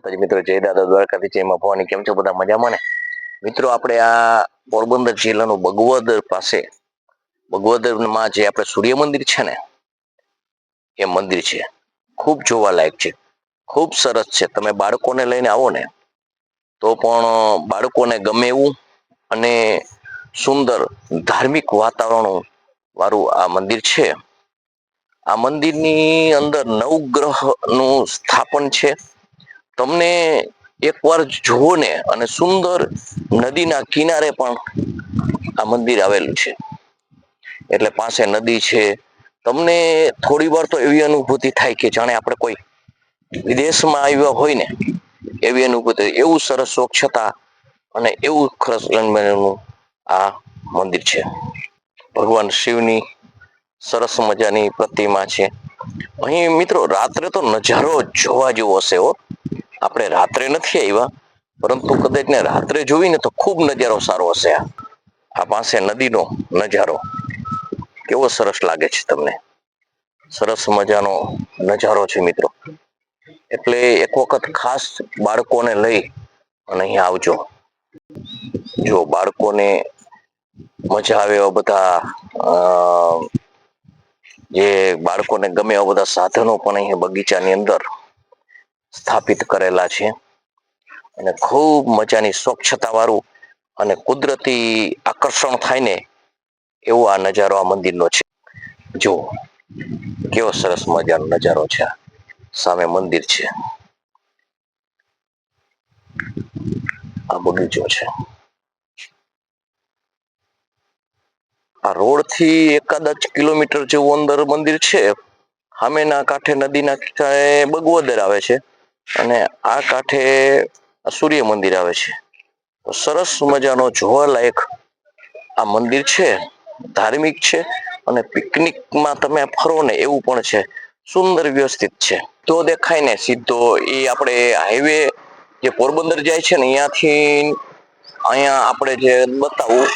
પછી મિત્રો જય દાદા દ્વારકાથી જયમાં ભવાની. કેમ છો બધા? મજામાં ને? મિત્રો આપણે આ પોરબંદર જિલ્લાનું બગવદર પાસે બગવદરમાં જે આપણે સૂર્ય મંદિર છે ને એ મંદિર છે, ખૂબ જોવાલાયક છે, ખૂબ સરસ છે. તમે બાળકોને લઈને આવો ને તો પણ બાળકોને ગમે એવું અને સુંદર ધાર્મિક વાતાવરણ વાળું આ મંદિર છે. આ મંદિરની અંદર નવગ્રહનું સ્થાપન છે. તમને એકવાર જુઓ ને અને સુંદર નદીના કિનારે પણ આ મંદિર આવેલું છે, એટલે પાસે નદી છે. તમને થોડી વાર તો એવી અનુભૂતિ થાય કે જાણે આપણે કોઈ વિદેશમાં આવ્યા હોય ને એવી અનુભૂતિ. એવું સરસ સ્વચ્છતા અને એવું નું આ મંદિર છે. ભગવાન શિવની સરસ મજાની પ્રતિમા છે. અહીં મિત્રો રાત્રે તો નજારો જોવા જેવો હશે હો. આપણે રાત્રે નથી આવ્યા, પરંતુ કદાચ ને રાત્રે જોઈ ને તો ખૂબ નજારો સારો હશે. આ પાસે નદીનો નજારો કેવો સરસ લાગે છે તમને. સરસ મજાનો નજારો છે મિત્રો. એટલે એક વખત ખાસ બાળકોને લઈ અને અહીંયા આવજો. જો બાળકોને મજા આવે એવા બધા જે બાળકોને ગમે એવા બધા સાધનો પણ અહીંયા બગીચાની અંદર સ્થાપિત કરેલા છે અને ખૂબ મજાની સ્વચ્છતા વાળું અને કુદરતી આકર્ષણ થાય ને એવો આ નજારો આ મંદિરનો છે. જો કેવો સરસ મજાનો નજારો છે. સામે મંદિર છે, આ બગીચો છે. આ રોડ થી એકાદ જ કિલોમીટર જેવું અંદર મંદિર છે. સામેના કાંઠે નદીના કાંઠે બગવદર આવે છે અને આ કાંઠે સૂર્ય મંદિર આવે છે. સરસ મજાનો જોવાલાયક આ મંદિર છે. ધાર્મિક છે અને પિકનિકમાં તમે ફરો ને એવું પણ છે. સુંદર વ્યવસ્થિત છે. તો દેખાય ને સીધો એ આપણે હાઈવે જે પોરબંદર જાય છે ને અહીંયાથી અહીંયા આપણે જે બતાવું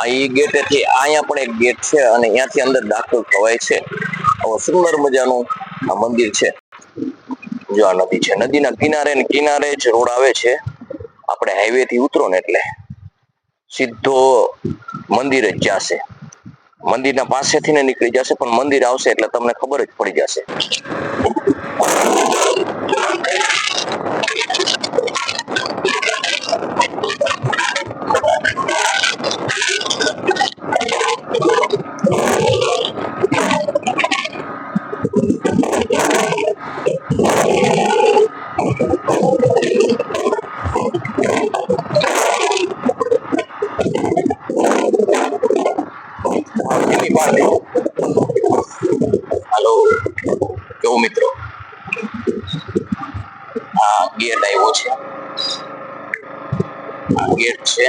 આ ગેટેથી અહીંયા પણ એક ગેટ છે અને અહીંયાથી અંદર દાખલ થવાય છે. સુંદર મજાનું આ મંદિર છે. જો આ નદી છે, નદીના કિનારે ને કિનારે જ રોડ આવે છે. આપણે હાઈવે થી ઉતરો ને એટલે સીધો મંદિર જ જાશે. મંદિરના પાસેથી ને નીકળી જશે, પણ મંદિર આવશે એટલે તમને ખબર જ પડી જશે. હાલો, જો મિત્રો આ ગેટ આવ્યો છે. આ ગેટ છે,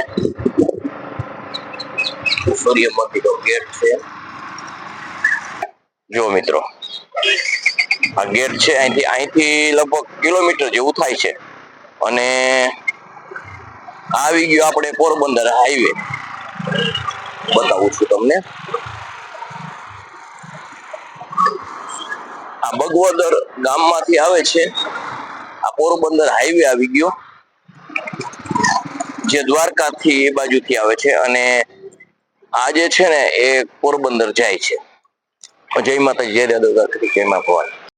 સૂર્ય મંદિરનો ગેટ છે. જો મિત્રો આ ગેટ છે, અહીંથી લગભગ કિલોમીટર જેવું થાય છે અને આવી ગયો આપણે પોરબંદર હાઈવે. બતાવું છું તમને. આ બગવદર ગામમાંથી આવે છે. આ પોરબંદર હાઈવે આવી ગયો, જે દ્વારકાથી એ બાજુથી આવે છે અને આ જે છે ને એ પોરબંદર જાય છે. જય માતાજી, જય દાદા દ્વારકાથી, જય માં ભવાની.